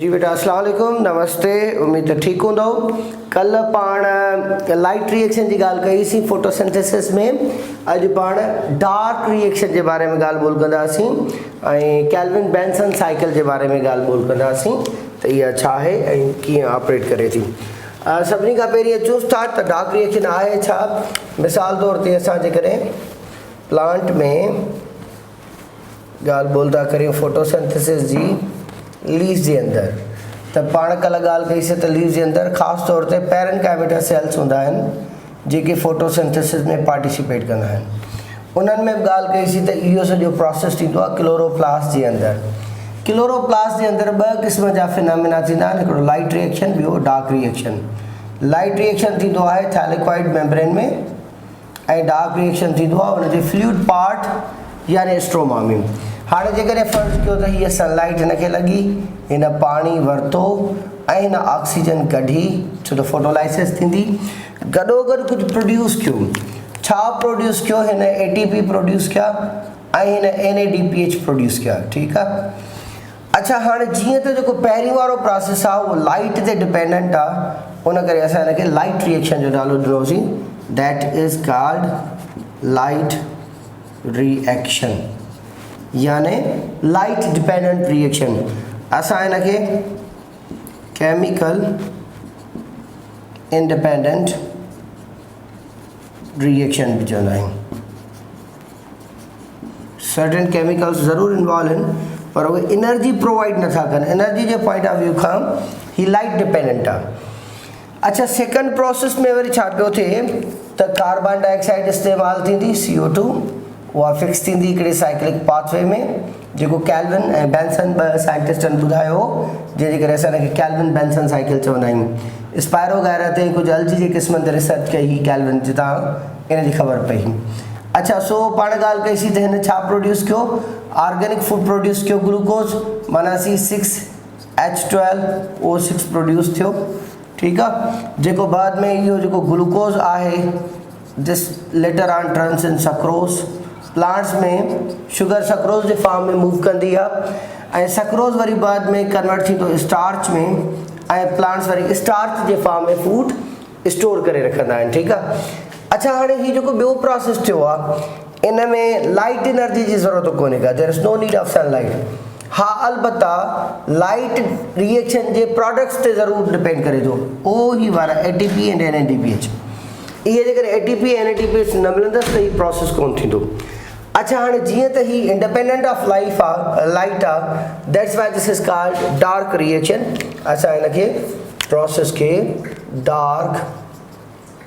जी बेटा अस्सलाम वालेकुम, नमस्ते। उम्मीद है ठीक हूंदो। कल पाण लाइट रिएक्शन की गाल कई सी फोटोसिंथेसिस में। अज पाण डार्क रिएक्शन के बारे में गाल बोल कंदासीं ऐं केल्विन बेंसन साइकिल के बारे में गाल बोल कंदासीं त इहा छा है ऐं कीअं ऑपरेट करे थी। सभिनी खां पहिरीं अचूं स्टार्ट त डार्क रिएक्शन आहे छा। मिसाल तौर ते असां जेकॾहिं प्लांट में गाल बोल था करियूं फोटोसिंथेसिस जी लीव्स के अंदर, तो पाण कल गाल कई से तो लीव्स के अंदर खास तौर पे पैरेनकाइमेटा सेल्स होंदा आहिनि जेके फोटोसिंथेसिस में पार्टिसिपेट कंदा आहिनि। उन्हनि में गाल कई सी तो इहो सॼो प्रोसेस थींदो आहे क्लोरोप्लास्ट के अंदर। क्लोरोप्लास्ट के अंदर ॿ क़िस्म जा फिनोमेना थींदा आहिनि, हिकिड़ो लाइट रिएक्शन, ॿियो डार्क रिएक्शन। लाइट रिएक्शन थींदो आहे थैलेकॉइड मेम्ब्रेन में ऐं डार्क रिएक्शन थींदो आहे उनजे फ्लूइड पार्ट यानी स्ट्रोमा में। हाँ जेकॾहिं फ़र्ज़ु कयो त हीअ सनलाइट हिनखे लॻी, हिन पाणी वरितो ऐं हिन ऑक्सीजन कढी, छो त फोटोलाइसिस थींदी, गॾोगॾु कुझु प्रोड्यूस कयो। छा प्रोड्यूस कयो? हिन एटीपी प्रोड्यूस कया ऐं हिन NADPH प्रोड्यूस कया। ठीकु आहे। अच्छा, हाणे जीअं त जेको पहिरियों वारो प्रोसेस आहे उहो लाइट ते डिपेंडेंट आहे, उन करे असां हिनखे लाइट रिएक्शन जो नालो ॾिनोसीं। That is called light reaction यानी लाइट डिपेंडेंट रिएक्शन। असां हिनखे केमिकल इंडिपेंडेंट रिएक्शन भी चवंदा आहियूं। सर्टेन केमिकल्स ज़रूर इन्वॉल्व आहिनि पर उहे एनर्जी प्रोवाइड नथा कनि। Energy J point of view Khan he light dependent आहे। अच्छा, सेकंड प्रोसेस में वरी छा पियो थिए त कार्बन डाइऑक्साइड इस्तेमालु थींदी, CO2 उहा फिक्स थींदी हिकिड़े साइक्लिक पाथवे में, जेको केल्विन ऐं बेंसन ॿ साइंटिस्टनि ॿुधायो, जंहिंजे करे असां हिनखे केल्विन बेंसन साइकिल चवंदा आहियूं। स्पायरो गायरा ते कुझु अलजी जे क़िस्मनि ते रिसर्च कई ही केल्विन जितां इन जी ख़बर पई। अच्छा, सो पाण ॻाल्हि कईसीं त हिन छा प्रोड्यूस कयो? ऑर्गेनिक फूड प्रोड्यूस कयो, ग्लूकोज माना C6H12O6 प्रोड्यूस थियो। ठीकु आहे। जेको बाद में इहो जेको ग्लूकोज आहे this later on turns in sucrose. Plants में शुगर सक्रोज के फॉर्म में मूव कंदी आहे ऐं सक्रोज वरी बाद में कन्वर्ट थींदो स्टार्च में ऐं प्लांट्स वरी स्टार्च के फॉर्म में फूड स्टोर करे रखंदा आहिनि। ठीकु आहे। अच्छा, हाणे ही जेको ॿियो प्रोसेस थियो आहे इन में लाइट एनर्जी जी ज़रूरत कोन्हे का, there is no need of sunlight. हाँ, अलबत्ता लाइट रिएक्शन के प्रोडक्ट्स ते ज़रूर डिपेंड करे थो, ओ ही वारा ATP एंड NADPH। इहे जेकर ATP NADPH न मिलंदसि त हीउ प्रोसेस कोन थींदो। अच्छा, हाँ जीअं त ही इंडिपेंडेंट ऑफ लाइफ आहे, लाइट आहे, that's why this is called dark reaction. असां हिनखे प्रोसेस के डार्क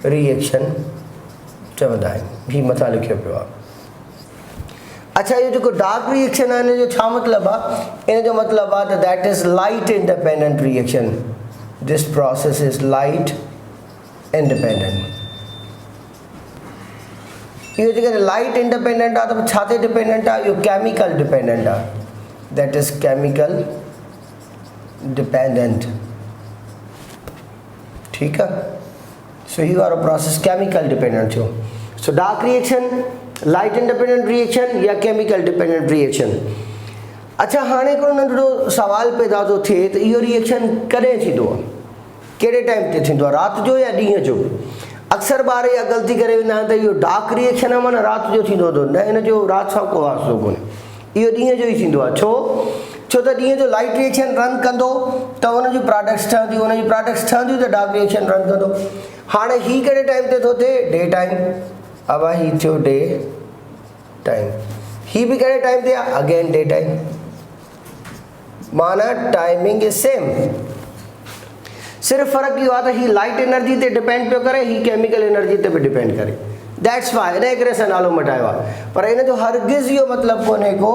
रिएक्शन चवंदा आहियूं। ही मथां लिखियो पियो आहे। अच्छा, ये जो डार्क रिएक्शन है जो छा मतलब है? इन जो मतलब है that is light independent reaction. This process is light independent. ये जो लाइट इंडिपेंडेंट है तो छाते डिपेंडेंट है? यो केमिकल डिपेंडेंट है। That is chemical dependent. ठीक है। सो ही वारो प्रोसेस केमिकल डिपेंडेंट थियो। So dark reaction, light independent reaction या केमिकल डिपेंडेंट रिएक्शन। अच्छा, हाणे हिकिड़ो नंढड़ो सवाल पैदा थो थिए त इहो रिएक्शन कॾहिं थींदो आहे, कहिड़े टाइम ते थींदो आहे, राति जो या ॾींहं जो? अक्सर ॿार इहा ग़लती करे वेंदा आहिनि त इहो डार्क रिएक्शन आहे माना राति जो थींदो हूंदो। न, हिन जो राति सां को वास्तो कोन्हे, इहो ॾींहं जो ई थींदो आहे। छो त ॾींहं जो लाइट रिएक्शन रन कंदो त हुन जी प्रोडक्ट्स ठहंदियूं, हुन जी प्रोडक्ट्स ठहंदियूं त डार्क रिएक्शन रन कंदो। हाणे ही कहिड़े टाइम ते थो थिए? Day time. अब ही थियो डे टाइम। ही भी कहिड़े टाइम ते आहे? Again day time. माना टाइमिंग इज सेम, सिर्फ फ़र्क़ु इहो आहे त ही लाइट एनर्जी ते डिपेंड पियो करे, ही केमिकल एनर्जी ते बि डिपेंड करे। दैट्स वाई इन करे असां नालो मटायो आहे। पर इन जो हरगिज़ इहो मतिलबु कोन्हे को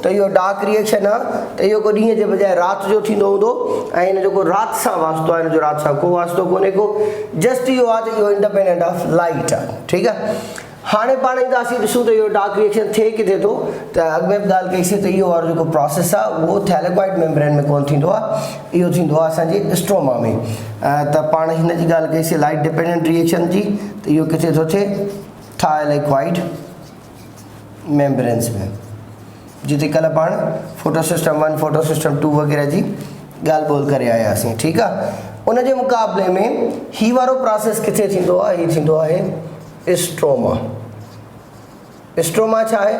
त इहो डार्क रिएक्शन आहे त इहो को ॾींहं जे बजाय राति जो थींदो हूंदो ऐं हिन जेको राति सां वास्तो आहे, हिन जो राति सां को वास्तो कोन्हे को। जस्ट इहो आहे त इहो इंडिपेंडेंट ऑफ लाइट आहे। ठीकु आहे। हाणे पाण ईंदासीं ॾिसूं त इहो डार्क रिएक्शन थिए किथे थो। त अॻु में बि ॻाल्हि कईसीं त इहो वारो जेको प्रोसेस आहे उहो थैलेकॉइड मेम्ब्रेन में कोन थींदो आहे, इहो थींदो आहे असांजी स्ट्रोमा में। त पाण हिन जी ॻाल्हि कईसीं लाइट डिपेंडेंट रिएक्शन जी, त इहो किथे थो थिए? थैलेकॉइड मेम्ब्रेन्स में, जिते कल पाण फोटो सिस्टम 1 फोटो सिस्टम 2 वग़ैरह जी ॻाल्हि ॿोल करे आयासीं, ठीकु आहे। उन जे मुक़ाबले में ही वारो प्रोसेस किथे थींदो आहे, हीउ थींदो आहे स्ट्रोमा। स्ट्रोमा छा आहे,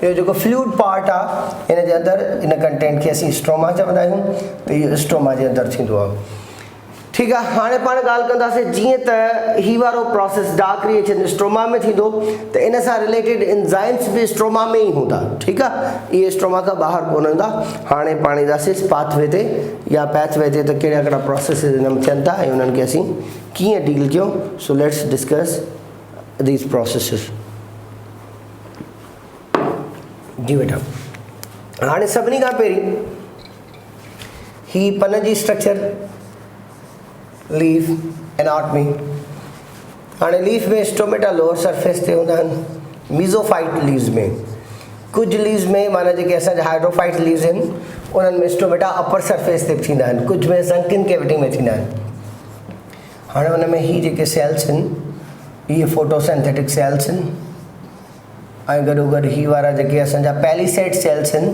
इहो जेको फ्लूइड पार्ट आहे हिन जे अंदरि, इन कंटेंट खे असीं स्ट्रोमा चवंदा आहियूं, त इहो स्ट्रोमा जे अंदरि थींदो आहे, ठीकु आहे। हाणे पाण ॻाल्हि कंदासीं जीअं त ही वारो प्रोसेस डार्क रिएक्शन स्ट्रोमा में थींदो, त इन सां रिलेटेड एंजाइम्स बि स्ट्रोमा में ई हूंदा, ठीकु आहे। इहे स्ट्रोमा खां ॿाहिरि कोन हूंदा। हाणे पाण ईंदासीं पाथवे ते या पैथवे ते, त कहिड़ा कहिड़ा प्रोसेस हिन में थियनि था ऐं उन्हनि खे असीं कीअं डील कयूं। So let's discuss these processes. जी बेटा, हाणे सभिनी खां पहिरीं ही पन जी स्ट्रक्चर, लीफ एनाटमी। हाणे लीफ में स्टोमेटा लोअर सरफेस ते हूंदा आहिनि, मीज़ोफाइट लीव्स में, कुझु लीव्स में माना जेके असांजा हाइड्रोफाइट लीव्स आहिनि उन्हनि में स्टोमेटा अपर सरफेस ते थींदा आहिनि, कुझु में संकिन कैविटी में थींदा आहिनि। हाणे हुन में ही जेके सेल्स आहिनि इहे फोटोसिंथेटिक सेल्स आहिनि, ऐं गॾोगॾु ही वारा जेके असांजा पैलिसेड सेल्स आहिनि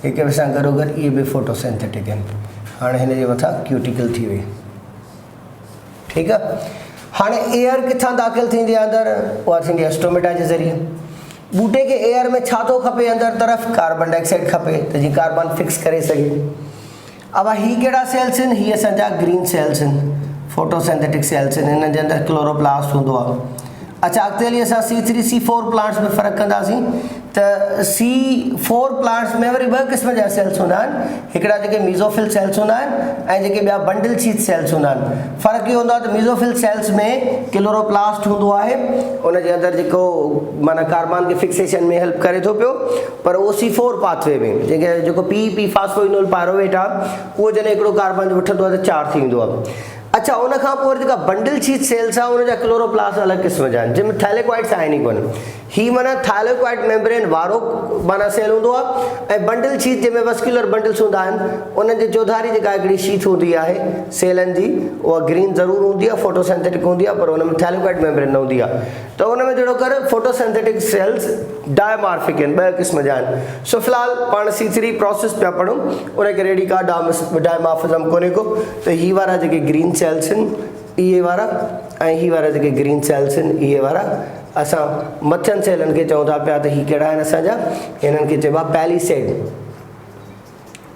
हिक ॿिए सां गॾोगॾु इहे बि फोटोसिंथेटिक आहिनि। हाणे हिन जे मथां क्यूटिकल थी वई, ठीकु आहे। हाणे एयर किथां दाख़िल थींदी आहे अंदरि, उहा थींदी आहे स्टोमेटा जे ज़रिए। बूटे खे एयर में छा थो खपे अंदरि तरफ़, कार्बन डाइऑक्साइड खपे, त जीअं कार्बन फिक्स करे सघे। अब ही कहिड़ा सेल्स आहिनि, ही असांजा ग्रीन सेल्स आहिनि, फोटोसिंथेटिक सेल्स आहिनि, हिन जे अंदरि क्लोरोप्लास्ट हूंदो आहे। अच्छा, अॻिते हली असां C3 C4 प्लांट्स में फ़र्क़ु कंदासीं, त C4 प्लांट्स में वरी ॿ क़िस्म जा सेल्स हूंदा आहिनि, हिकिड़ा जेके मीज़ोफिल सेल्स हूंदा आहिनि ऐं जेके ॿिया बंडल शीथ सेल्स हूंदा आहिनि। फ़र्क़ु इहो हूंदो आहे त मीज़ोफिल सेल्स में क्लोरोप्लास्ट हूंदो आहे, उन जे अंदरि जेको माना कार्बन के फिक्सेशन में हेल्प करे थो पियो, पर उहो C4 पाथवे में जेको PEP फास्फोइनोल पायरोवेट आहे उहो जॾहिं हिकिड़ो कार्बन वठंदो आहे त 4 थींदो आहे। अच्छा, उन खां पोइ जेका बंडल शीथ सेल्स आहे उन जा क्लोरोप्लास्ट अलॻि क़िस्म जा आहिनि, जंहिंमें थैलेक्वाइड्स आहिनि ई कोन। ही माना थैलेक्वाइड मेम्ब्रेन वारो माना सेल हूंदो आहे, ऐं बंडल शीथ जंहिंमें वस्कुलर बंडल्स हूंदा आहिनि उन्हनि जे चौधारी जेका हिकिड़ी शीथ हूंदी आहे सेलनि जी, उहा ग्रीन ज़रूरु हूंदी आहे, फोटोसिंथेटिक हूंदी आहे, पर उन में थैलेक्वाइड मेम्ब्रेन न हूंदी आहे। त उन में जहिड़ो कर फोटोसिंथेटिक सेल्स डायमॉर्फिक आहिनि, ॿ क़िस्म जा आहिनि। सो फ़िलहाल पाण C3 प्रोसेस पिया पढ़ूं, उन करे अहिड़ी का डायमॉर्फिज़म कोन्हे को। त ही वारा जेके ग्रीन सेल्स आहिनि इहे वारा, ऐं ही वारा जेके ग्रीन सेल्स आहिनि इहे वारा, असां मथियनि सेलनि खे चऊं था पिया त ही कहिड़ा आहिनि असांजा, हिननि खे चइबो आहे पैलिसेड।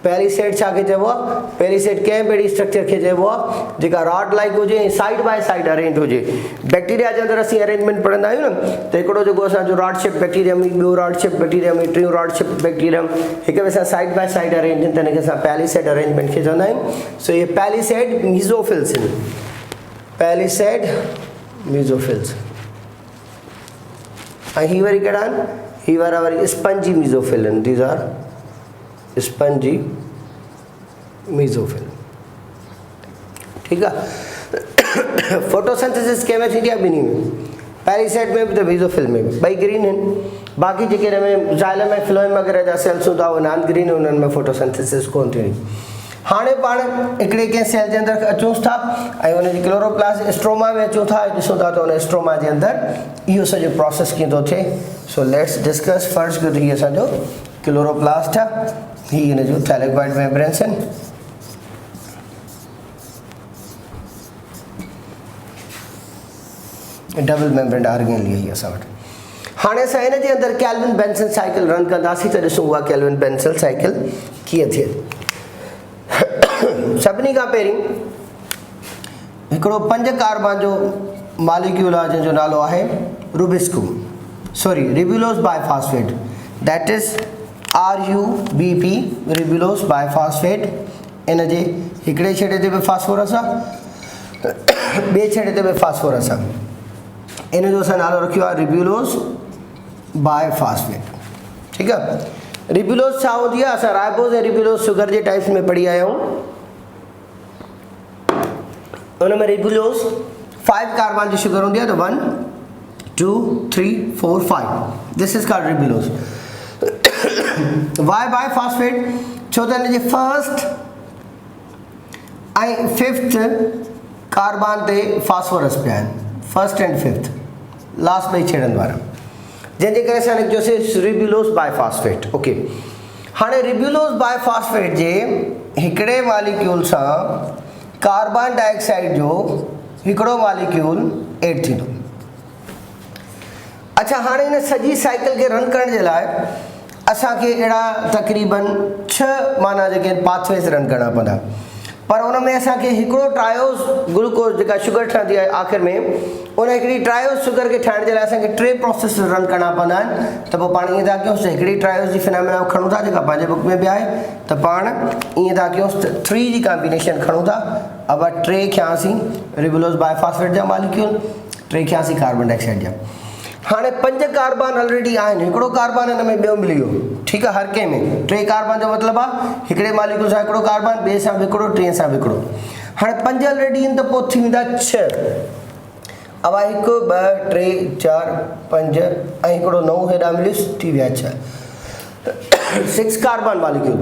पैलिसेड छा खे चइबो आहे, पैलिसेड कंहिं बि अहिड़ी स्ट्रक्चर खे चइबो आहे जेका रॉड लाइक हुजे ऐं साइड बाय साइड अरेंज हुजे। बैक्टीरिया जे अंदरि असीं अरेंजमेंट पढ़ंदा आहियूं न, त हिकिड़ो जेको असांजो रॉड शेप बैक्टीरियम, ॿियो रॉड शेप बैक्टीरियम, टियों रॉड शेप बैक्टीरियम, हिक ॿिए सां साइड बाय साइड अरेंज आहिनि, त हिनखे असां पैलिसेड अरेंजमेंट खे चवंदा आहियूं। सो इहे पैलिसेड मीज़ोफिल्स आहिनि, पैलिसेड मीज़ोफिल्स। ऐं ही वरी कहिड़ा आहिनि, ही वारा वरी स्पंजी मीज़ोफिल आहिनि, दीज़ आर स्पंजी मीज़ोफिल, ठीकु आहे। फोटोसिंथेसिस कंहिं में थींदी आहे, ॿिन्ही में, पैलिसेड में बि त मीज़ोफिल में बि, ॿई ग्रीन आहिनि। बाक़ी जेके हिन में ज़ाइलम ऐं फ्लोएम वग़ैरह जा सेल्स हूंदा उहे नॉन ग्रीन, उन्हनि में फोटोसिंथेसिस कोन थींदी। हाणे पाण हिकिड़े कंहिं सेल जे अंदरि अचूं था ऐं हुनजी क्लोरोप्लास्ट स्ट्रोमा में अचूं था, ॾिसूं था त हुन स्ट्रोमा जे अंदरि इहो सॼो प्रोसेस कीअं थो थिए। सो लेट्स डिस्कस फर्स्ट कि हीअ असांजो क्लोरोप्लास्ट आहे, ही हिन जो थैलेक्वाइड मेम्ब्रेन्स आहिनि। डबल मेम्ब्रेन ऑर्गेनेल ही असां वटि। हाणे असां हिन जे अंदरि केल्विन बेंसन साइकिल रन कंदासीं त ॾिसूं उहा केल्विन बेंसन साइकिल कीअं थिए। सभिनी खां पहिरीं हिकिड़ो 5 कार्बन जो मॉलिक्यूल आहे जंहिंजो नालो आहे ribulose biphosphate, that is RUBP, ribulose biphosphate. इन जे हिकिड़े छेड़े ते बि फास्फोरस आहे, ॿिए छेड़े ते बि फास्फोरस आहे, इन जो असां नालो रखियो आहे रिब्यूलोस बाइफॉस्फेट, ठीकु आहे। रिब्यूलोस छा हूंदी आहे, असां राइबोस ऐं रिब्यूलोस शुगर जे टाइप्स में पढ़ी आया आहियूं। उन में रिब्यूलोस 5 कार्बन जी शुगर हूंदी आहे, त 1 2 3 4 5, this is called ribulose. Why biphosphate, छो त हिन जे फर्स्ट ऐं 5th कार्बन ते फास्फोरस पिया आहिनि, फर्स्ट एंड 5th, लास्ट ॿई छेड़नि वारा, जंहिंजे करे असां लिखियोसीं रिब्यूलोस बाइफॉस्फेट। ओके, हाणे रिब्यूलोस बाइफॉस्फेट जे हिकिड़े मालिक्यूल सां कार्बन डाइऑक्साइड जो हिकिड़ो मालिक्यूल ऐड थींदो। अच्छा, हाणे हिन सॼी साइकिल खे रन करण जे लाइ असांखे अहिड़ा तक़रीबन 6 माना जेके पाथवेज़ रन करणा पवंदा, पर उन में असांखे हिकिड़ो ट्रायोस ग्लूकोज जेका शुगर ठहंदी आहे आख़िर में, उन हिकिड़ी ट्रायोस शुगर खे ठाहिण जे लाइ असांखे 3 प्रोसेस रन करणा पवंदा आहिनि। त पोइ पाण ईअं था कयूंसि, हिकिड़ी ट्रायोस जी फिनोमेना खणूं था जेका पंहिंजे बुक में बि आहे, त पाण ईअं था कयूंसि 3 जी कॉम्बिनेशन खणूं था। अब 3 खयासीं रिबुलोस बाइफॉस्फेट जा मालिक्यूल, 3 खयासीं कार्बन डाइऑक्साइड जा। हाणे 5 कार्बन ऑलरेडी आहिनि, हिकिड़ो कार्बन हिन में ॿियो मिली वियो, ठीकु आहे। हर कंहिं में 3 कार्बन जो मतिलबु आहे हिकिड़े मालिक्यूल सां हिकिड़ो कार्बन, ॿिए सां हिकिड़ो, 3 सां हिकिड़ो। हाणे 5 ऑलरेडी आहिनि त पोइ थी वेंदा 6। अब 1 2 3 4 5 ऐं हिकिड़ो नओं हेॾा मिलियुसि, थी विया 6 6 कार्बन मालिक्यूल।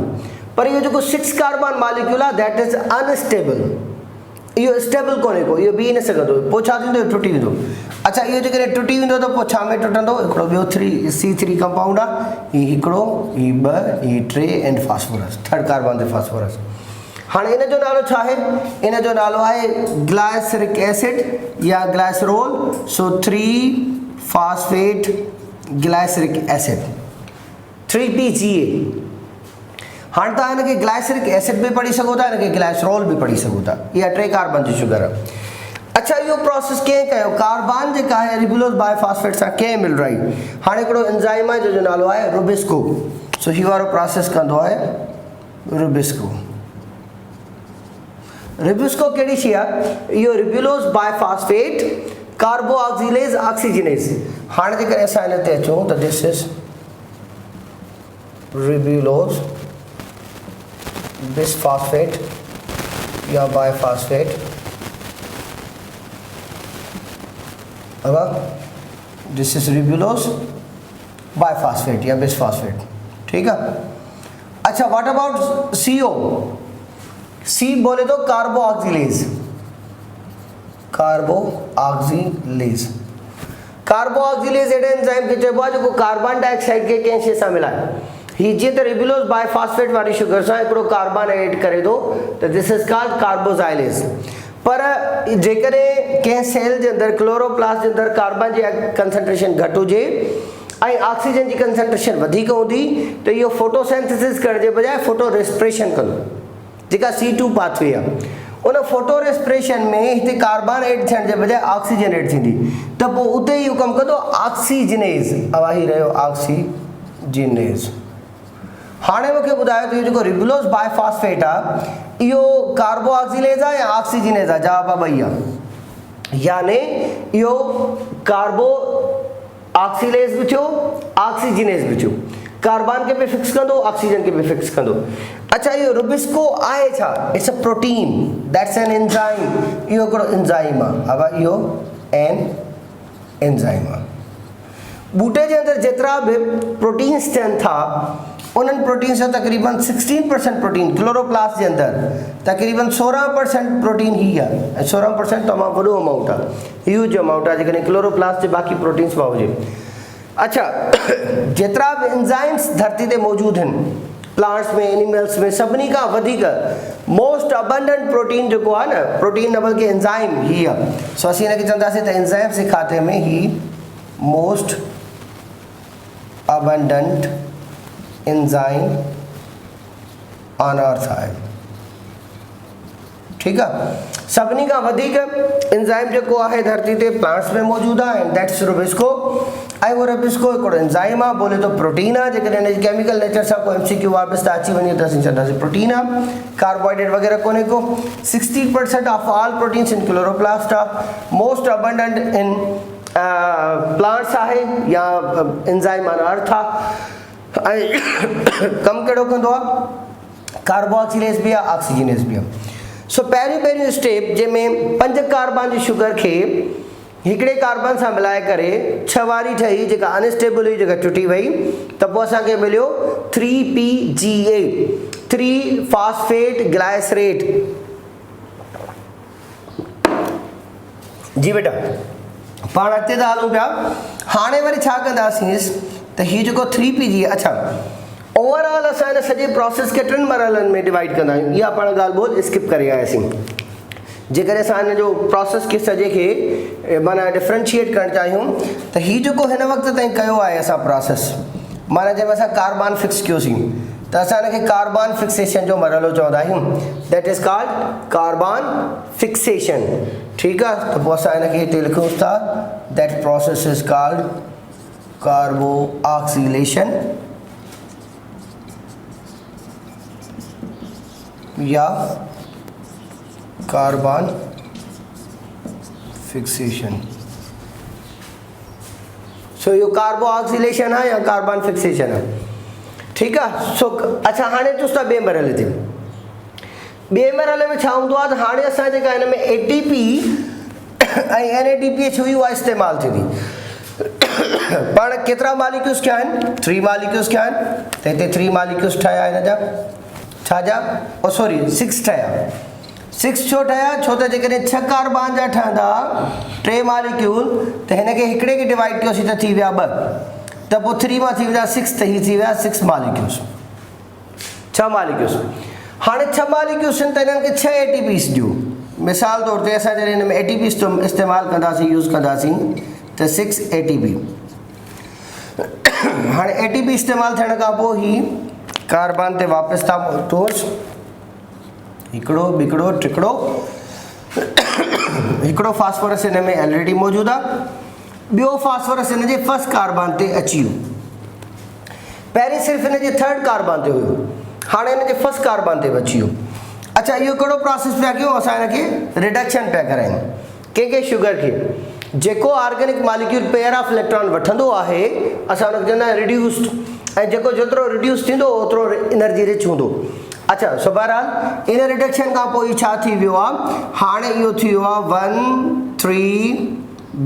पर इहो जेको 6 कार्बन मालिक्यूल आहे दैट इज़ अनस्टेबल, इहो स्टेबल कोन्हे को, इहो बीह न सघंदो। पोइ छा थींदो, टुटी वेंदो। अच्छा, इहो जेकॾहिं टुटी वेंदो त पोइ छा में टुटंदो, हिकिड़ो ॿियो C3 कंपाउंड आहे, हीउ हिकिड़ो, हीउ 2, हीउ 3 एंड फास्फोरस, 3rd कार्बन ते फास्फोरस। हाणे इन जो नालो छा आहे, इन जो नालो आहे ग्लाइसरिक एसिड या ग्लाइसरोल। सो 3 फास्फेट ग्लाइसरिक एसिड, 3PGA। हाणे तव्हां हिनखे ग्लाइसरिक एसिड बि पढ़ी सघो था, हिनखे ग्लाइसरोल बि पढ़ी सघो था। इहा 3 कार्बन जी शुगर आहे। अच्छा, इहो प्रोसेस कंहिं कयो, कार्बन जेका आहे रिबुलोस बाइफॉस्फेट सां कंहिं मिल रही। हाणे हिकिड़ो एंजाइम आहे जो नालो आहे रुबिस्को। सो हीउ वारो प्रोसेस कंदो आहे रुबिस्को। रुबिस्को कहिड़ी शइ आहे, इहो रिबुलोस बाइफॉस्फेट कार्बोऑक्सीलेज ऑक्सीजनेज। हाणे जेकॾहिं असां हिन ते अचूं त दिस इज़ रिबुलोस बिसफॉस्फेट या बाइफॉस्फेट, दिस इज रिबुलोस बाइफॉस्फेट या बिसफॉस्फेट, ठीक है। अच्छा, व्हाट अबाउट CO? C बोले तो कार्बोऑक्सीलेज, कार्बोऑक्सीलेज। कार्बोऑक्सीलेज एड एंजाइम के चइबो आहे जेको कार्बन डाइऑक्साइड के कंहिं शइ सां मिलाए। ही जीअं त रिबुलोस बाइफॉस्फेट वारी शुगर सां हिकिड़ो कार्बन ऐड करे थो त दिस इज कॉल्ड कार्बोजाइलेज। पर जेकॾहिं कंहिं सेल जे अंदरि क्लोरोप्लास्ट जे अंदरि कार्बन जी कंसंट्रेशन घटि हुजे ऐं ऑक्सीजन जी कंसंट्रेशन वधीक हूंदी त इहो फोटोसिंथेसिस करण जे बजाय फोटो रेस्पिरेशन कंदो, जेका C2 पाथवे आहे। उन फोटो रेस्पिरेशन में हिते कार्बन ऐड थियण जे बजाय ऑक्सीजन ऐड थींदी, त पोइ उते इहो कमु कंदो ऑक्सीजनेज। अवाही रहियो ऑक्सीजनेज। हाणे मूंखे ॿुधायो त इहो जेको रिबुलोस बाइफॉस्फेट आहे इहो कार्बोऑक्सीलेज आहे या ऑक्सीजनेज आहे? जवाब ॿई आहे। यानी इहो कार्बो ऑक्सीलेज बि थियो, ऑक्सीजनेज बि थियो। कार्बन के भी फिक्स कंदो, ऑक्सीजन के भी फिक्स कंदो। अच्छा, इहो रुबिस्को आहे छा? It's a protein, that's an enzyme. इहो हिकिड़ो एंजाइम आहे। अब इहो एन एंजाइम आहे। बूटे जे अंदरि जेतिरा बि प्रोटीन्स थियनि था उन्हनि प्रोटीन सां तक़रीबन 16% प्रोटीन क्लोरोप्लास्ट जे अंदरि, तक़रीबन 16% प्रोटीन ही आहे। ऐं 16% तमामु वॾो अमाउंट आहे, ह्यूज अमाउंट आहे जेकॾहिं क्लोरोप्लास्ट जे बाक़ी प्रोटीन्स में हुजे। अच्छा, जेतिरा बि एंजाइम्स धरती ते मौजूदु आहिनि, प्लांट्स में, एनिमल्स में, सभिनी खां वधीक मोस्ट अबंडेंट प्रोटीन जेको आहे न, प्रोटीन न बल्कि एंजाइम ही आहे। सो असीं हिनखे चवंदासीं त एंजाइम्स जे खाते में ही most abundant enzyme on earth आहे, ठीक है। सभिनी खां वधीक एंजाइम जेको आहे धरती ते प्लांट्स में मौजूद आहे, दैट्स रुबिस्को। ऐं वो रुबिस्को हिकिड़ो एंजाइम आहे, बोले तो प्रोटीन आहे। जेकॾहिं हिन जी केमिकल नेचर सां को MCQ वापसि त अची वञे त असीं चवंदासीं प्रोटीन आहे, कार्बोहाइड्रेट वग़ैरह कोन्हे को। 60% of all proteins in chloroplast आहे। मोस्ट अबंडेंट इन प्लांट्स आहे या एंजाइम ऑन अर्थ आहे। ऐं कमु कहिड़ो कंदो आहे? कार्बोऑक्सीलेज बि आहे, ऑक्सीजनेज बि आहे। सो पहिरियों स्टेप जंहिंमें 5 कार्बन जी शुगर खे हिकिड़े कार्बन सां मिलाए करे 6 वारी ठही, जेका अनस्टेबल हुई, जेका टुटी वई, त पोइ असांखे मिलियो 3PGA, 3 फास्फेट ग्लाइसरेट। जी बेटा, पाण अॻिते था हलूं पिया। हाणे वरी छा कंदासीं त हीउ जेको 3PGA, अच्छा ओवरऑल असां हिन सॼे प्रोसेस खे 3 मरहलनि में डिवाइड कंदा आहियूं। इहा पाण ॻाल्हि ॿोल स्किप करे आयासीं। जेकॾहिं असां हिन जो प्रोसेस खे सॼे खे माना डिफ्रेंशिएट करणु चाहियूं त हीउ जेको हिन वक़्त ताईं कयो आहे असां प्रोसेस, माना जंहिंमें असां कार्बन फिक्स कयोसीं त असां हिनखे कार्बन फिक्सेशन जो मरहलो चवंदा आहियूं। That is called carbon fixation. ठीकु आहे, त पोइ असां हिनखे हिते लिखूं था, that process is called कार्बो oscillation या कार्बन फिक्सेशन। सो यो कार्बो ऑक्सीलेशन है या कार्बन फिक्सेशन है। ठीक है। सो अच्छा हाणे चुस्ता बे मरहले ते, बे मरहले में छा हूंदो आहे त हाणे असां जेका हिन में एटीपी ऐं NADPH हुई उहा इस्तेमालु थींदी। पाण केतिरा मालिक्यूल्स कया आहिनि? 3 मालिक्यूल्स कया आहिनि। त हिते 3 मालिक्यूल्स ठहिया हिन जा, छा जा? ओ सॉरी 6 ठहिया। 6 छो ठहिया? छो त जेकॾहिं 6 कार्बन जा ठहंदा 3 मालिक्यूल त हिन खे हिकिड़े खे डिवाइड कयोसीं त थी विया 2, त पोइ 3 मां थी विया 6, त ही थी विया 6 मालिक्यूल्स, 6 मालिक्यूल्स। हाणे 6 मालिक्यूल्स आहिनि त हिननि खे 6 ATPs ॾियो। मिसाल तौर ते असां जॾहिं हिन में ATPs इस्तेमालु कंदासीं, यूज़ कंदासीं त 6 ATP। हाणे ATP इस्तेमालु थियण खां पोइ ही कार्बन ते वापसि था मोटोस, हिकिड़ो ॿिकिड़ो टिकिड़ो, हिकिड़ो फास्फोरस हिन में ऑलरेडी मौजूदु आहे, ॿियो फास्फोरस हिन जे फर्स्ट कार्बन ते अची वियो। पहिरीं सिर्फ़ु हिन जे थर्ड कार्बन ते हुयो, हाणे हिन जे फर्स्ट कार्बन ते अची वियो। अच्छा, इहो कहिड़ो प्रोसेस पिया कयूं? असां हिनखे रिडक्शन पिया करायूं। कंहिंखे? शुगर खे। जेको organic molecule pair of electron वठंदो आहे असां हुनखे चवंदा आहियूं रिड्यूस्ड, ऐं जेको जेतिरो रिड्यूस थींदो ओतिरो एनर्जी रिच हूंदो। अच्छा, सो बहरहाल इन रिडक्शन खां पोइ छा थी वियो आहे? हाणे इहो थी वियो आहे 1,3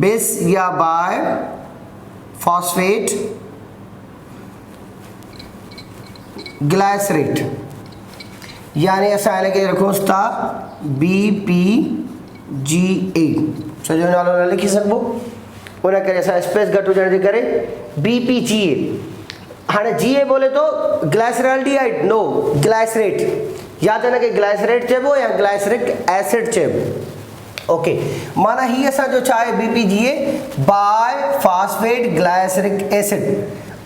बिस या बाय फॉस्फेट ग्लाइसरेट, यानी असां हिनखे रखूंसि था BPGA। सॼो नालो न लिखी सघिबो, उन करे असां स्पेस घटि हुजण जे करे BPGA। हाँ GA बोले तो ग्लाइसरल्डिहाइड, नो ग्लाइसरेट, या तो इनके ग्लाइसरेट चइबो या ग्लाइसरिक एसिड चइबो। ओके, माना ही असांजो छा आहे? BPGA bi phosphate glyceric acid.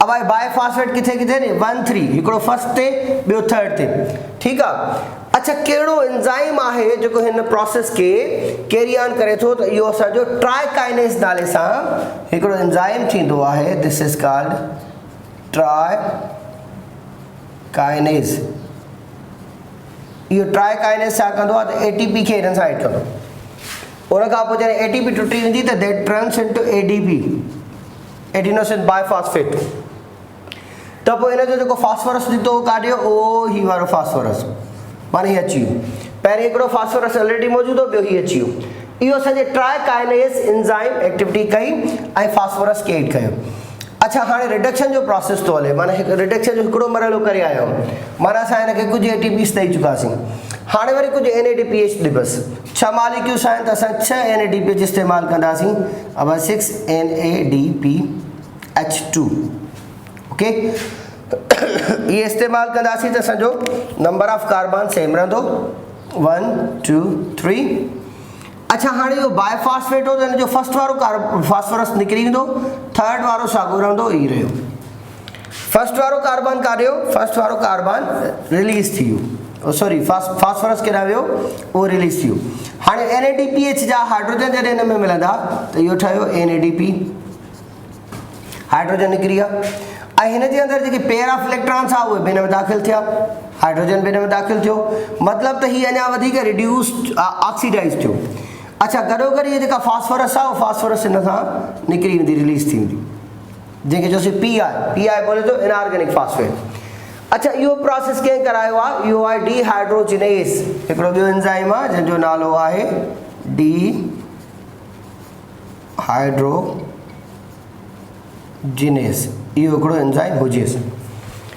अब भाई बाय फॉस्फेट किथे किथे ने 1,3, हिकिड़ो फर्स्ट ते ॿियो थर्ड ते। ठीक आहे। अच्छा, कहिड़ो एंजाइम आहे जेको हिन प्रोसेस के कैरी ऑन करे थो? त इहो असांजो ट्राइकाइनेज नाले सां हिकिड़ो एंजाइम थींदो आहे। This is called triokinase. इहो ट्राइकाइनेज छा कंदो आहे? त ATP खे हिननि सां ऐड कंदो। उन खां पोइ जॾहिं ATP टुटी वेंदी त that turns into ADP, adenosine biphosphate. त पोइ हिन जो जेको फास्फोरस ॾिठो काढियो, उहो ही वारो फास्फोरस, माना ही अची वियो। पहिरीं हिकिड़ो फास्फोरस ऑलरेडी मौजूदु हो, ॿियो ही अची वियो। इहो असांजे ट्राइकाइनेज एंजाइम एक्टिविटी कई ऐं फास्फोरस खे ऐड कयो। अच्छा, हाणे रिडक्शन जो प्रोसेस थो हले, माना रिडक्शन जो हिकिड़ो मरहलो करे आया आहियूं। माना असां हिनखे कुझु ATPs ॾेई चुकासीं, हाणे वरी कुझु NADPH ॾिबसि। 6 मालिक्यूल्स आहिनि त असां 6 NADPH इस्तेमालु कंदासीं। अब 6 NADPH2। ओके, ये इस्तेमालु कंदासीं त असांजो नंबर ऑफ कार्बन सेम रहंदो, 1 2 3। अच्छा, हाणे इहो बायफॉस्फेट हो त हिन जो फर्स्ट वारो फास्फोरस निकिरी वेंदो, थर्ड वारो साॻियो रहंदो, ई रहियो। फर्स्ट वारो कार्बन काढियो, फर्स्ट वारो कार्बन रिलीज़ थी वियो, सॉरी फास्फोरस केॾांहुं वियो, उहो रिलीज़ थी वियो। हाणे NADPH जा हाइड्रोजन जॾहिं हिन में मिलंदा त इहो ठहियो NADP, हाइड्रोजन निकिरी विया। ऐं हिन जे अंदरि जेके पेयर ऑफ इलेक्ट्रॉन्स आहे उहे बि हिन में दाख़िल थिया, हाइड्रोजन बि हिन में दाख़िल थियो, मतिलबु त हीअ अञा वधीक रिड्यूस्ड ऑक्सीडाइज़ थियो। अच्छा, गॾोगॾु इहे जेका फास्फोरस आहे उहो फास्फोरस हिन सां निकिरी वेंदी, रिलीज़ थी वेंदी, जंहिंखे चयोसीं PI बोले तो इनऑर्गेनिक फास्फेट। अच्छा, इहो प्रोसेस कंहिं करायो आहे? इहो आहे डीहाइड्रोजिनेज़, हिकिड़ो ॿियो एंजाइम आहे जंहिंजो नालो आहे डीहाइड्रोजिनेज़। इहो हिकिड़ो एंजाइम हुजेसि।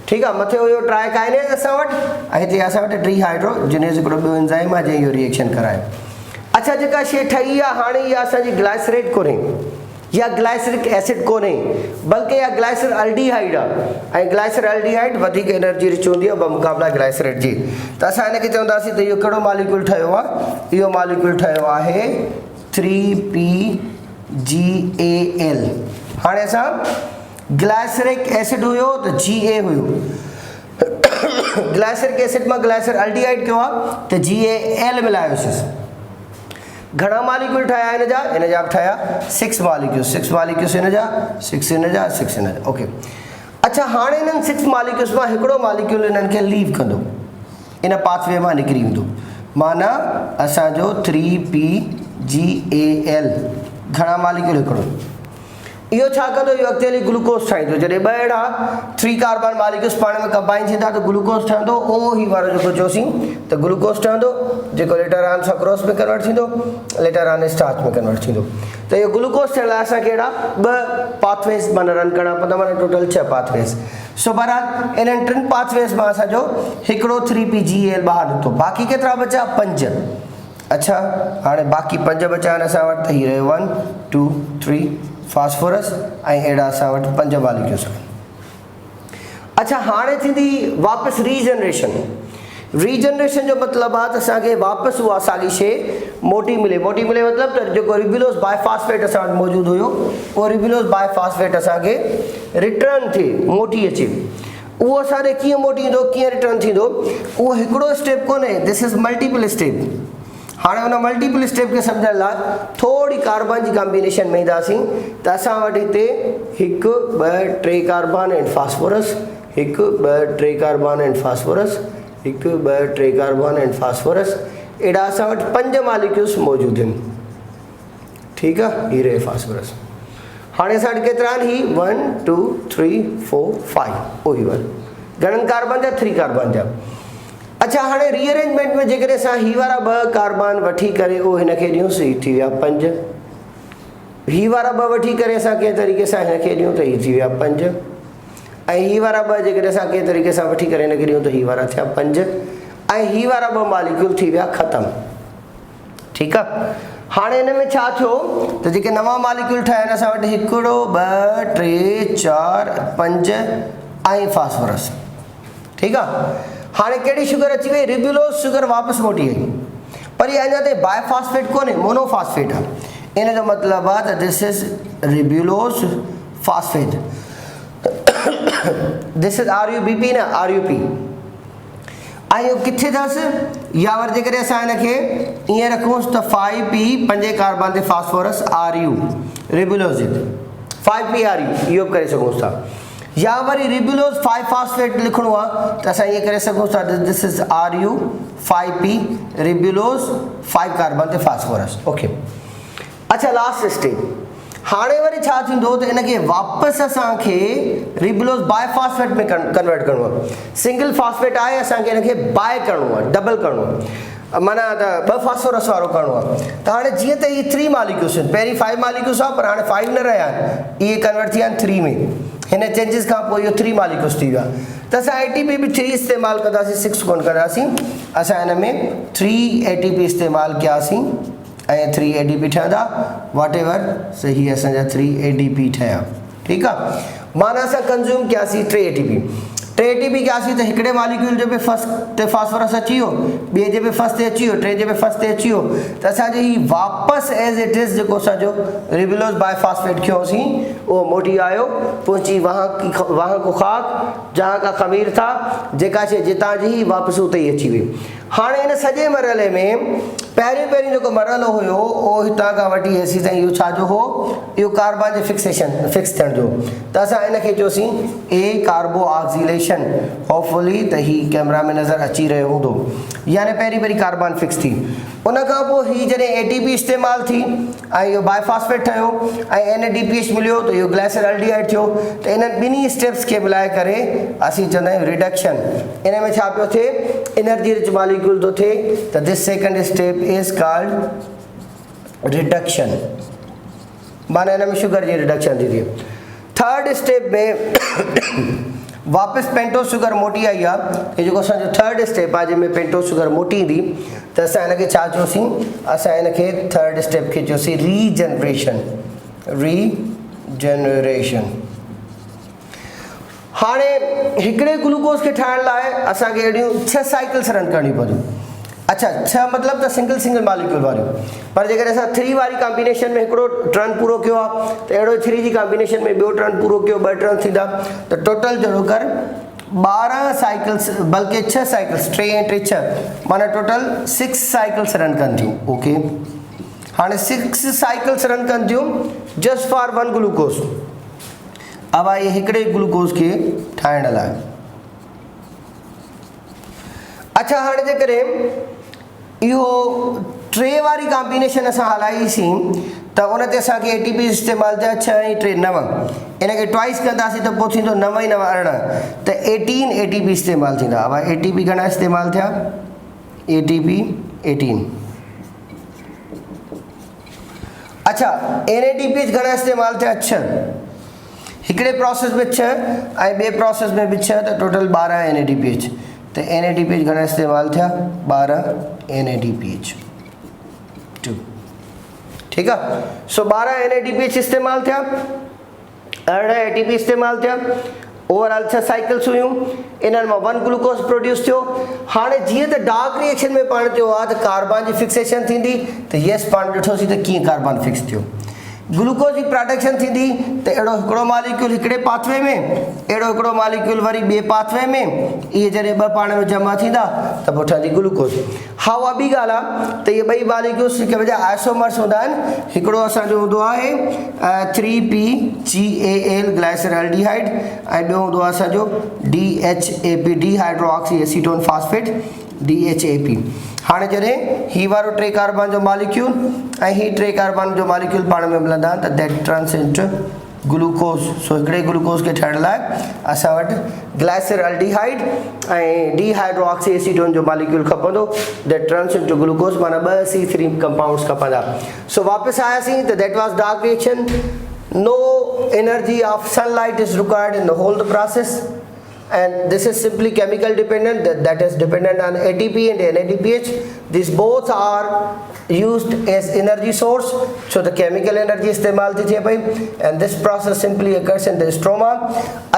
ठीकु आहे, मथे हुयो ट्राइकाइनेज असां वटि, ऐं हिते असां वटि डीहाइड्रोजिनेज़ हिकिड़ो ॿियो एंजाइम आहे जंहिं इहो रिएक्शन कराए। अच्छा, जेका शइ ठही आहे हाणे इहा असांजी ग्लाइसरेट कोन्हे, या ग्लाइसरिक एसिड कोन्हे बल्कि या ग्लाइसर अल्डिहाइड आहे ऐं ग्लाइसर अल्डिहाइड वधीक एनर्जी रिच हूंदी आहे बमुक़ाबला ग्लाइसरेट जी। त असां हिनखे चवंदासीं त इहो कहिड़ो मॉलिक्यूल ठहियो आहे, इहो मॉलिक्यूल ठहियो आहे 3PGAL। हाणे असां ग्लाइसरिक एसिड हुयो त Ga हुयो, ग्लाइसरिक एसिड में ग्लाइसर अल्डिहाइड कयो आहे त Gal मिलायोसीं। घणा मॉलिक्यूल ठाहिया इन जा ठाहिया 6 मॉलिक्यूल्स, 6 मॉलिक्यूल्स इन जा 6 इन जा 6 इन जा। ओके, अच्छा हाणे इन्हनि 6 मॉलिक्यूल्स में हिकिड़ो मॉलिक्यूल इन्हनि खे लीव कंदो, इन पाथवे में निकिरी वेंदो, माना असांजो 3PGAL घणा मॉलिक्यूल हिकिड़ो इहो छा कंदो, इहो अॻिते हली ग्लूकोज ठाहींदो। जॾहिं ॿ अहिड़ा 3 कार्बन मॉलिक्यूल्स पाण में कंबाइन थींदा त ग्लूकोज ठहंदो, उहो ई वारो जेको चयोसीं त ग्लूकोज ठहंदो जेको लेटर ऑन सक्रोस में कन्वर्ट थींदो, लेटर ऑन स्टार्च में कन्वर्ट थींदो। त इहो ग्लूकोज थियण लाइ असांखे अहिड़ा 2 पाथवेज माना रन करणा पवंदा, माना टोटल 6 पाथवेज। सो बहरहाल इन्हनि 3 पाथवेज में असांजो हिकिड़ो 3PGAL ॿाहिरि निकितो, बाक़ी केतिरा बचा 5। अच्छा हाणे बाक़ी 5 बचा आहिनि असां वटि, त हीअ रहियो 1 2 3 फास्फोरस ऐं अहिड़ा असां वटि 5 मॉलिक्यूल्स आहिनि। अच्छा हाणे थींदी वापसि रीजनरेशन। रीजनरेशन जो मतिलबु आहे त असांखे वापसि उहा साॻी शइ मोटी मिले। मोटी मिले मतिलबु त जेको रिब्यूलोस बायफॉस्फेट असां वटि मौजूदु हुयो, उहो रिब्यूलोस बायफॉस्फेट असांखे रिटर्न थिए, मोटी अचे। उहो असांखे कीअं मोटी ईंदो, कीअं रिटर्न थींदो, उहो हिकिड़ो स्टेप कोन्हे, दिस इज़ मल्टीपल स्टेप। हाणे हुन मल्टीपल स्टेप खे सम्झण लाइ थोड़ी कार्बन जी कॉम्बिनेशन में ईंदासीं त असां वटि हिते 1 2 3 carbon and phosphorus, 1 2 3 carbon and phosphorus, 1 2 3 carbon and phosphorus, अहिड़ा असां वटि 5 मॉलिक्यूल्स मौजूदु आहिनि। ठीकु आहे, हीअ रहे फास्फोरस। हाणे असां वटि केतिरा आहिनि, ही 1 2 3 4 5, उहो ई वारो घणनि कार्बन जा 3 कार्बन जा। अच्छा हाणे रीअरेंजमेंट में जेकॾहिं असां ही वारा 2 कार्बन वठी करे उहो हिनखे ॾियूंसि, ही थी विया 5। ही वारा 2 वठी करे असां कंहिं तरीक़े सां हिनखे ॾियूं त ही थी विया 5, ऐं ही वारा 2 जेकॾहिं असां कंहिं तरीक़े सां वठी करे हिनखे ॾियूं त ही वारा थिया 5, ऐं ही वारा 2 मॉलिक्यूल थी विया ख़तमु। ठीकु आहे, हाणे हिन में छा थियो त जेके नवां मॉलिक्यूल ठाहिया आहिनि असां वटि 1 2 3 4 5 ऐं फास्फोरस। ठीकु आहे, हाणे कहिड़ी शुगर अची वई, रिब्यूलोस शुगर वापसि मोटी आई, पर इहा अञा ताईं बायफॉस्फेट कोन्हे, मोनोफॉस्फेट आहे। इन जो मतिलबु आहे त this is ribulose phosphate, this is RUBP न RUP। ऐं इहो किथे अथसि, या वरी जेकॾहिं असां हिनखे ईअं रखूंसि त 5P 5 कार्बन ते फास्फोरस RU रिब्यूलोस 5PRU इहो बि करे सघूं था, या वरी रिब्यूलोस 5 फॉस्फेट लिखणो आहे त असां ईअं करे सघूं था, this is RU 5P रिब्यूलोस 5 carbon ते फास्फोरस। ओके, अच्छा लास्ट स्टेप, हाणे वरी छा थींदो त इनखे वापसि असांखे रिब्यूलोस बायफॉस्फेट में कन्वर्ट करिणो आहे। सिंगल फॉस्फेट आहे, असांखे इनखे बाय करिणो आहे, डबल करिणो आहे, माना त 2 फास्फोरस वारो करिणो आहे। त हाणे जीअं त इहे 3 मॉलिक्यूल्स आहिनि, पहिरीं 5 मॉलिक्यूल्स आहे पर हाणे 5 न रहिया आहिनि, इहे कन्वर्ट थी विया आहिनि 3 में। हिन चेंजिस खां पोइ इहो 3 मॉलिक्यूल्स थी विया, त असां ATP बि 3 इस्तेमालु कंदासीं, 6 कोन कंदासीं। असां हिन में 3 ATP इस्तेमालु कयासीं ऐं 3 ATP ठहंदा, वॉट एवर सही असांजा 3 ATP ठहिया। ठीकु आहे, माना असां कंज़्यूम कयासीं 3 ATP कयासीं त हिकिड़े मॉलिक्यूल जे बि फर्स्ट ते फास्फोरस अची वियो, ॿिए जे बि फर्स्ट ते अची वियो, 3 जे बि फर्स्ट ते अची वियो, त असांजे ही वापसि एज़ इट इज़ जेको असांजो रिब्यूलोस बायफॉस्फेट खयोसीं उहो मोटी आयो, पहुची वहाँ को खाक जहाँ का खमीर था, जेका शइ जितां जी वापसि उते ई अची वई। हाणे हिन सॼे मरहले में पहिरीं जेको मरहलो हुयो उहो हितां खां वठी हेसीं ताईं इहो छाजो हो, इहो कार्बन जे फिक्स थियण जो, त असां हिनखे चयोसीं A कार्बो ऑक्सीलेशन। होपफुली त ही कैमरा में नज़र अची रहियो हूंदो, यानी पहिरीं कार्बन फिक्स थी, उन खां पोइ ही जॾहिं ATP इस्तेमालु थी ऐं इहो बायफॉस्फेट ठहियो ऐं NADPH मिलियो त इहो ग्लाइसर अल्डिहाइड थियो। त इन्हनि ॿिन्ही स्टेप्स खे मिलाए करे असीं चवंदा आहियूं रिडक्शन। इन में छा पियो थिए, एनर्जी रिच मॉलिक्यूल थो थिए, त this second step is called reduction, माना हिन में शुगर जी रिडक्शन थी थिए। थर्ड स्टेप में वापसि पेंटोस शुगर मोटी आई आहे, हे जेको असांजो थर्ड स्टेप आहे जंहिंमें पेंटोस शुगर मोटी ईंदी, त असां हिनखे छा चयोसीं, असां हिनखे थर्ड स्टेप खे चयोसीं रीजनरेशन। रीजनरेशन। हाँ हिकड़े ग्लूकोज के ठाइण लाइ असांखे अहिड़ियूं 6 साइकिल्स रन करणी पवंदियूं। अच्छा 6 मतलब तो सिंगल मॉलिक्यूल वारियूं, पर जेकर असां 3 वारी कॉम्बिनेशन में हिकिड़ो टर्न पूरो कियो आहे त अहिड़ो 3 जी कॉम्बिनेशन में ॿियो टर्न पूरो कियो 2 टर्न थींदा, त टोटल जहिड़ो कर 12 साइकिल्स, बल्कि 6 साइकिल्स, 3 ऐं 3 6 माना टोटल 6 साइकिल्स रन कंदियूं। ओके हाँ 6 साइकिल्स रन कंदियूं जस्ट फॉर 1 ग्लूकोज। अब ये हिकड़े ग्लूकोज के ठाइण लाइ। अच्छा हाँ जेकर इहो 3 वारी कॉम्बिनेशन असां हलाईसीं त उन ते असांखे ATP इस्तेमालु थिया 6 ऐं 3 9, इनखे ट्वाइस कंदासीं त पोइ थींदो 9 ऐं 9 18, त 18 ATP इस्तेमालु थींदा। अब ATP घणा इस्तेमालु थिया? ATP 18। अच्छा NADPH घणा इस्तेमालु थिया? 6। हिकड़े प्रोसेस में 6 ऐं ॿिए प्रोसेस में भी 6, त टोटल 12 NADPH। तो NADPH घणा इस्तेमालु थिया? 12 NADPH 2। ठीक है, सो 12 NADPH इस्तेमालु थिया, 18 ATP इस्तेमालु थिया, ओवरऑल 6 साइकिल्स हुयूं, इन्हनि मां 1 ग्लूकोज प्रोड्यूस थियो। हाणे जीअं त डार्क रिएक्शन में पाण थियो आहे त कार्बन जी फिक्सेशन थींदी, त यस पाण ॾिठोसीं त कीअं कार्बन फिक्स थियो। ग्लूकोज जी प्रोडक्शन थींदी त अहिड़ो हिकिड़ो मॉलिक्यूल हिकिड़े पाथवे में, अहिड़ो हिकिड़ो मॉलिक्यूल वरी ॿिए पाथवे में, इहे जॾहिं 2 पाण में जमा थींदा त पोइ ठहंदी ग्लूकोज। हा उहा ॿी ॻाल्हि आहे त इहे 2 मॉलिक्यूल्स हिक ॿिए जा आइसोमर्स हूंदा आहिनि। हिकिड़ो असांजो हूंदो आहे 3PGAL ग्लाइसरल्डिहाइड ऐं ॿियो हूंदो आहे असांजो DHAP डिहाइड्रोऑक्सी एसीटोन फास्फेट DHAP। हाँ जैसे ही वारो 3 कार्बन जो मॉलिक्यूल ऐं ही 3 कार्बन जो मॉलिक्यूल पाण में मिलंदा त that turns into glucose. So हिकड़े ग्लूकोज के ठाइण लाइ असां वटि ग्लाइसरल्डिहाइड ऐं डिहाइड्रोऑक्सी एसीटोन जो मॉलिक्यूल खपंदो, दैट टर्न्स इनटू ग्लूकोज, माना 2 C3 कंपाउंड्स खपंदा। सो वापस आयासीं त that was dark reaction. No energy of sunlight is required in the whole the process, and this is simply chemical dependent, that is dependent on ATP and NADPH. These both are used as energy source, so the chemical energy इस्तेमाल थी थिए पई, and this process simply occurs in the stroma।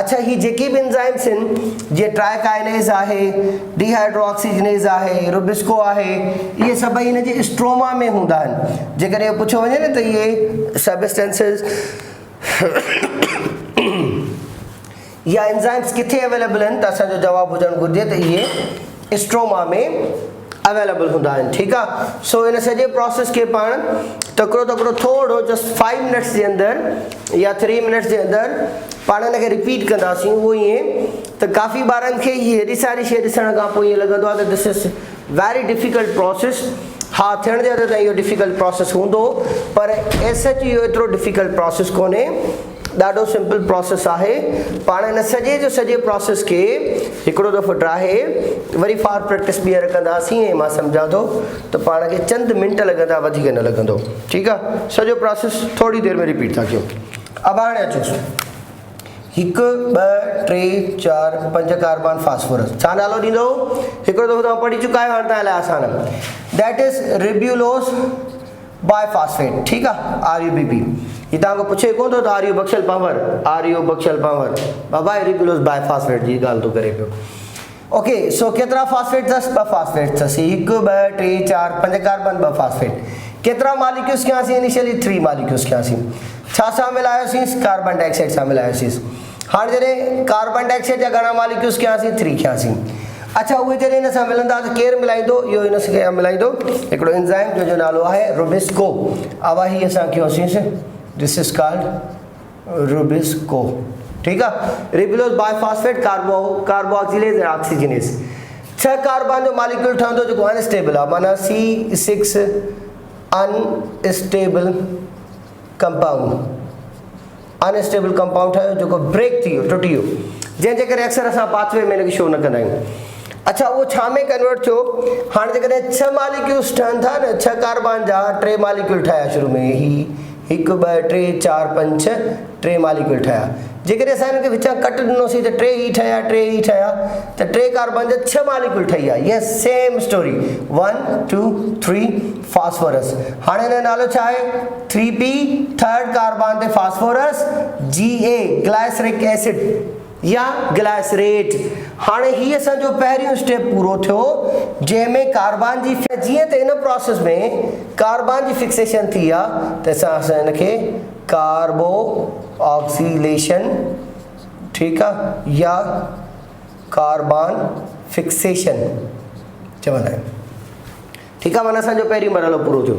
अच्छा ही जेकी भी enzymes आहिनि, जीअं ट्राइकाइनेज आहे, डिहाइड्रोऑक्सीजनेज आहे, रुबिस्को आहे, इहे सभई हिन जे स्ट्रोमा में हूंदा आहिनि। जेकर इहो पुछो वञे न त इहे सबस्टेंसेस या एंजाइम्स किथे अवेलेबल आहिनि, त असांजो जवाबु हुजणु घुरिजे त इहे स्ट्रोमा में अवेलेबल हूंदा आहिनि। ठीकु आहे, सो इन सॼे प्रोसेस खे पाण तकिड़ो थोरो जस्ट 5 मिनट्स जे अंदरि या 3 मिनट्स जे अंदरि पाण हिनखे रिपीट कंदासीं। उहो ईअं त काफ़ी ॿारनि खे इहे हेॾी सारी शइ ॾिसण खां पोइ ईअं लॻंदो आहे त this is very difficult process. हा थियण जे हद ताईं इहो डिफिकल्ट प्रोसेस हूंदो, पर एस एच इहो एतिरो डिफिकल्ट प्रोसेस कोन्हे, ॾाढो सिंपल प्रोसेस आहे। पाण हिन सॼे जो सॼे प्रोसेस खे हिकिड़ो दफ़ो ड्राहे वरी फार प्रैक्टिस ॿीहर कंदासीं ऐं मां सम्झां थो त पाण खे चंद मिंट लॻंदा, वधीक न लॻंदो। ठीकु आहे, सॼो प्रोसेस थोरी देरि में रिपीट था कयूं। अब हाणे अचोसि 1 2 3 4 5 कार्बन फास्फोरस। छा नालो ॾींदो? हिकिड़ो दफ़ो तव्हां पढ़ी चुका आहियो, हाणे तव्हां लाइ आसान आहे, दैट इज़ रिब्यूलोस बायफॉस्फेट। ठीकु आहे, RUBP। ये तव्हांखो पुछे कोन थो त आर यू बख्शल पंवर बाबा रिब्यूलोस बायफॉस्फेट जी ॻाल्हि थो करे पियो। ओके, सो केतिरा फास्फेट अथसि? 2 फास्फेट अथसि। 1 2 3 4 5 कार्बन 2 फास्फेट। केतिरा मॉलिक्यूल्स कयासीं? इनिशियली 3 मॉलिक्यूल्स कयासीं। छा सां मिलायोसीं? कार्बन डाइऑक्साइड सां मिलायोसीं। हाणे जॾहिं कार्बन डाइऑक्साइड जा घणा मॉलिक्यूल्स कयासीं? 3 कयासीं। अच्छा उहे जॾहिं हिन सां मिलंदा त केरु मिलाईंदो? इहो हिन सां मिलाईंदो हिकिड़ो एंजाइम जंहिंजो नालो आहे रुबिस्को। अवा ही असां कयोसीं, दिस इज कॉल्ड रुबिस्को। ठीकु आहे, रिब्यूलोस बायफॉस्फेट कार्बोऑक्सिलेज ऐं ऑक्सीजनेज। 6 कार्बन जो मॉलिक्यूल ठहंदो जेको अनस्टेबल आहे, माना C6 अनस्टेबल कंपाउंड ठहियो जेको ब्रेक थी वियो, टुटी वियो, जंहिंजे करे अक्सर असां पाथवे में हिनखे शो न कंदा आहियूं। अच्छा उहो छा में कन्वर्ट थियो? हाणे जेकॾहिं 6 मॉलिक्यूल्स ठहनि था न, 6 कार्बन जा 3 मॉलिक्यूल ठाहिया शुरू में, 1 2 3 4 5 6 3 मालिक्यूल ठहिया। जेकॾहिं असां हिनखे विचां कट ॾिनोसीं त 3 ई ठहिया 3 ई ठहिया त 3 कार्बन जा 6 मालिक्यूल ठही विया। Yes same story 1 2 3 phosphorus. हाणे हिन जो नालो छा आहे 3p थर्ड कार्बन ते फास्फोरस Ga ग्लाइसरिक एसिड या ग्लाइसरेट। हाणे ही असांजो पहिरियों स्टेप पूरो थियो जंहिंमें कार्बन जी जीअं त इन प्रोसेस में कार्बन जी फिक्सेशन थी आहे त असां हिनखे कार्बो ऑक्सीलेशन ठीक है या कार्बन फिक्सेशन चवंदा आहिनि। ठीक है माना असांजो पहिरीं मरहलो पूरो थियो।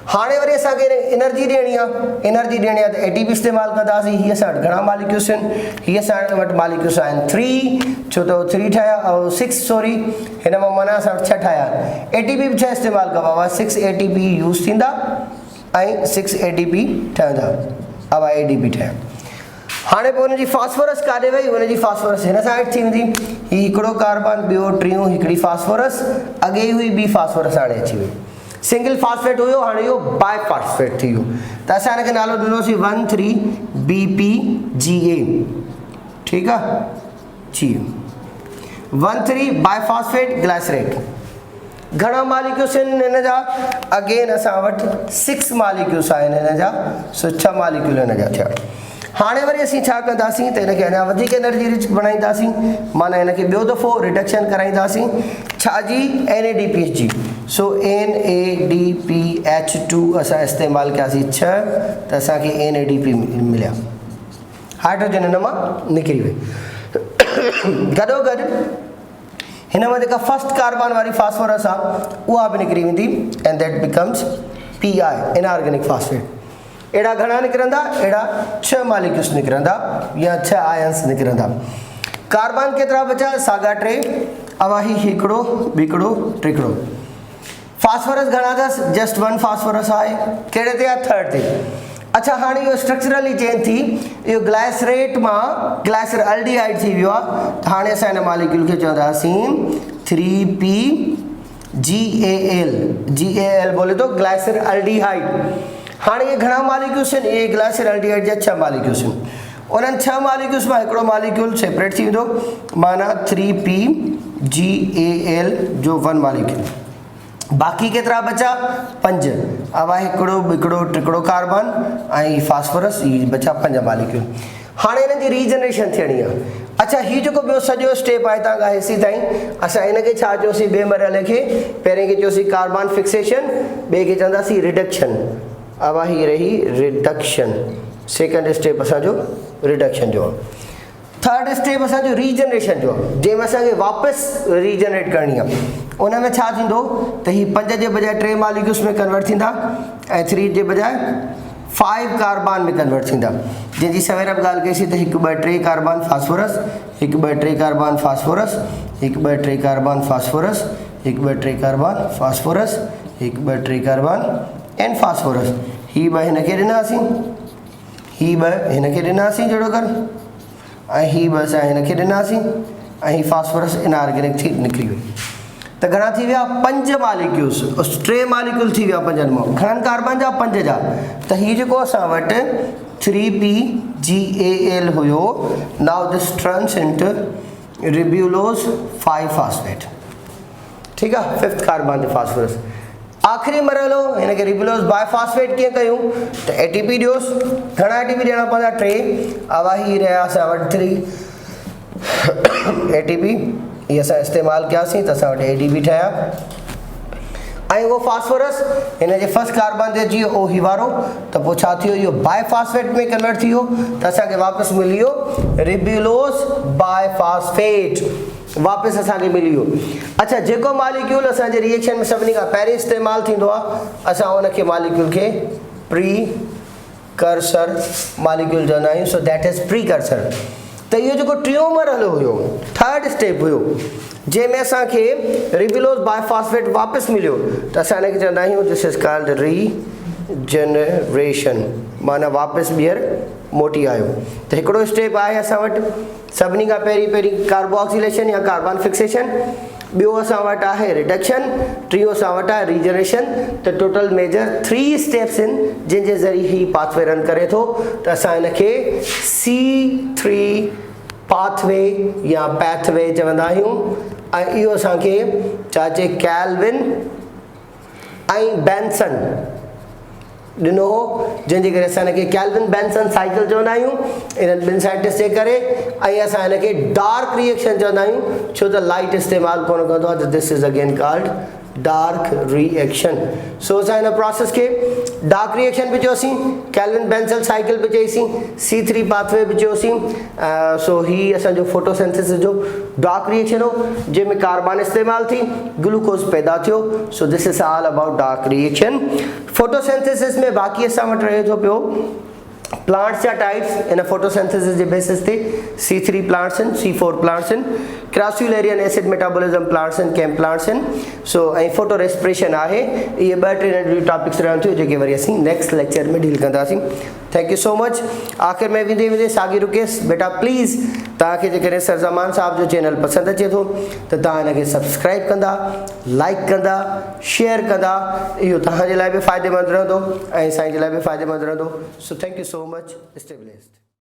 हाणे वरी असांखे एनर्जी ॾियणी आहे त ATP इस्तेमालु कंदासीं। हीअ असां वटि घणा मालिक्यूल्स आहिनि हीअ असां वटि मालिक्यूल्स आहिनि 3 छो त 3 ठहिया 6 सॉरी हिन मां माना असां वटि 6 ठाहिया आहिनि। ATP बि छा इस्तेमालु कबो आहे 6 ATP यूज़ थींदा ऐं 6 ATP ठहंदा अब ADP ठहिया। हाणे पोइ हुनजी फास्फोरस काॾे वई हुनजी फास्फोरस हिन साइड थी वेंदी। ही हिकिड़ो कार्बन ॿियो टियों हिकिड़ी फास्फोरस अॻे हुई ॿी फास्फोरस हाणे अची वई। सिंगल फास्फेट हुयो हाणे इहो बाय फास्फेट थी वियो त असां हिनखे नालो ॾिनोसीं 13BPGA ठीकु आहे जी 13 बाय फास्फेट ग्लाइसरेट। घणा मालिक्यूल्स आहिनि हिन जा अगेन असां वटि 6 मालिक्यूल्स आहिनि हिन जा सो 6 मालिक्यूल हिन जा थिया। हाणे वरी असीं छा कंदासीं त हिनखे अञा वधीक एनर्जी रिच बणाईंदासीं माना हिनखे ॿियो दफ़ो रिडक्शन कराईंदासीं छाजी NADPH जी। सो NADPH2 असां इस्तेमालु कयासीं 6 त असांखे NADP मिलिया हाइड्रोजन हिन मां निकिरी वई। गॾोगॾु हिन मां जेका फर्स्ट कार्बन वारी फास्फोरस आहे उहा बि निकिरी वेंदी and that becomes PI inorganic phosphate. अहिड़ा घणा निकिरंदा अहिड़ा 6 मालिक्यूल्स निकिरंदा या 6 आयन्स निकिरंदा। कार्बन केतिरा बचा साॻा 3 अवाही हिकिड़ो ॿिकिड़ो टिकिड़ो। फास्फोरस घणा अथसि जस्ट 1 फास्फोरस आहे कहिड़े ते आहे थर्ड ते। अच्छा हाणे इहो स्ट्रक्चरली चेंज थी इहो ग्लाइसरेट मां ग्लाइसर अल्डिहाइड थी वियो आहे त हाणे असां हिन मालिक्यूल खे चवंदासीं 3PGAL बोले तो ग्लाइसर अल्डिहाइड। हाणे ये घणा मालिक्यूल्स आहिनि इहे ग्लाइसर अल्डिहाइड जा 6 मालिक्यूल्स आहिनि। उन्हनि 6 मालिक्यूल्स मां हिकिड़ो मालिक्यूल सेपरेट थी वेंदो माना 3PGAL जो 1 मालिक्यूल। बाक़ी केतिरा बचा 5 अब आहे हिकिड़ो ॿिकिड़ो टिकिड़ो कार्बन ऐं फास्फोरस ही बचा 5 मालिक्यूल। हाणे हिननि जी रीजनरेशन थियणी आहे। अच्छा हीउ जेको ॿियो सॼो स्टेप आहे तव्हां खां हेसीं ताईं असां हिनखे छा चयोसीं ॿिए मरहले खे पहिरें खे चयोसीं कार्बन फिक्सेशन ॿिए खे चवंदासीं रिडक्शन। अब ही रही रिडक्शन सेकेंड स्टेप असांजो रिडक्शन जो आहे। थर्ड स्टेप असांजो रीजनरेशन जो आहे जंहिंमें असांखे वापसि रीजनरेट करणी आहे। उन में छा थींदो त ही 5 जे बजाए 3 मालिक्यूल्स में कन्वर्ट थींदा ऐं 3 जे बजाए 5 कार्बन में कन्वर्ट थींदा। जंहिंजी सवेर बि ॻाल्हि कईसीं त 1 2 3 carbon phosphorus 1 2 3 carbon phosphorus 1 2 3 carbon phosphorus 1 2 3 carbon phosphorus 1 2 3 carbon and phosphorus. ही 2 हिनखे ॾिनासीं ही 2 हिनखे ॾिनासीं जहिड़ो कर ऐं ही 2 असां हिनखे ॾिनासीं ऐं ही फास्फोरस इनऑर्गेनिक थी निकिरी वई त घणा थी विया 5 मालिक्यूल्स 3 मालिक्यूल थी विया 5 मां घणनि कार्बन जा 5 जा त हीउ जेको असां वटि 3PGAL हुयो now this turns into ribulose 5 phosphate ठीकु आहे 5th कार्बन ते फास्फोरस। आख़िरी मरहलो हिनखे रिब्यूलोज बाय फास्फेट कीअं कयूं त ATP ॾियोसि घणा ATP ॾियणा पवंदा 3 अवाही रहिया असां वटि 3 ATP ये असां इस्तेमालु कयासीं त असां वटि ADP ठहिया ऐं उहो फास्फोरस हिन जे फर्स्ट कार्बन ते अची वियो ओ ही वारो त पोइ छा थियो इहो बाय फास्फेट में कन्वर्ट थी वियो त असांखे वापसि मिली वियो रिब्यूलोज बाय फास्फेट वापसि असांखे मिली वियो। अच्छा जेको मालिक्यूल असांजे रिएक्शन में सभिनी खां पहिरीं इस्तेमालु थींदो आहे असां उनखे मालिक्यूल खे प्रीकर्सर मालिक्यूल चवंदा आहियूं सो दैट इज़ प्रीकर्सर। त इहो जेको टियों मरहलो हुयो थर्ड स्टेप हुयो जंहिंमें असांखे रिब्यूलोज बाय फास्फेट वापसि मिलियो त असां हिनखे चवंदा आहियूं दिस इज़ कॉल्ड रीजनरेशन माना वापसि ॿीहर मोटी आयो। त हिकिड़ो स्टेप आहे असां वटि सभिनी खां पहिरीं कार्बोक्सिलेशन या कार्बन फिक्सेशन ॿियो असां वटि आहे रिडक्शन, टियों असां वटि आहे रीजनरेशन। त टोटल मेजर 3 स्टेप्स आहिनि जंहिंजे ज़रिए ही पाथवे रन करे थो। त असां हिनखे C3 पाथवे या पैथवे चवंदा आहियूं। ऐं इहो असांखे छा चए कैल्विन ऐं बेंसन ॾिनो हो, जंहिंजे करे असां हिनखे कैल्विन बेंसन साइकिल चवंदा आहियूं इन्हनि ॿिनि साइंटिस्ट जे करे। ऐं असां हिनखे डार्क रिएक्शन चवंदा आहियूं छो त लाइट इस्तेमालु कोन कंदो आहे। त this is again called dark reaction. So असां हिन प्रोसेस खे डार्क रिएक्शन बि चयोसीं, कैल्विन बेंसन साइकिल बि चईसीं, C3 पाथवे बि चयोसीं। सो ही असांजो फोटोसिंथेसिस जो डार्क रिएक्शन हो जंहिंमें कार्बन इस्तेमालु थी, ग्लूकोज पैदा थियो। So this is all about dark reaction. Photosynthesis में बाक़ी असां वटि रहे थो पियो प्लांट्स जा types. In photosynthesis J basis ते C3 प्लांट्स आहिनि, C4 प्लांट्स आहिनि, क्रासुलेरियन एसिड मेटाबॉलिज्म प्लांट्स आहिनि, कैम प्लांट्स आहिनि। सो ऐं फोटो रेस्पिरेशन आहे। इहे 2-3 टॉपिक्स रहनि थियूं जेके वरी असीं नेक्स्ट लेक्चर में डील कंदासीं। Thank you so much. आख़िर में वेंदे वेंदे साॻी रिक्वेस्ट, बेटा प्लीज़ तव्हांखे जेकॾहिं सरज़मान साहब जो चैनल पसंदि अचे थो त तव्हां हिनखे सब्सक्राइब कंदा, लाइक कंदा, शेयर कंदा। इहो तव्हांजे लाइ बि फ़ाइदेमंद रहंदो ऐं असांजे लाइ बि फ़ाइदेमंद रहंदो। So thank you so much. Stay blessed.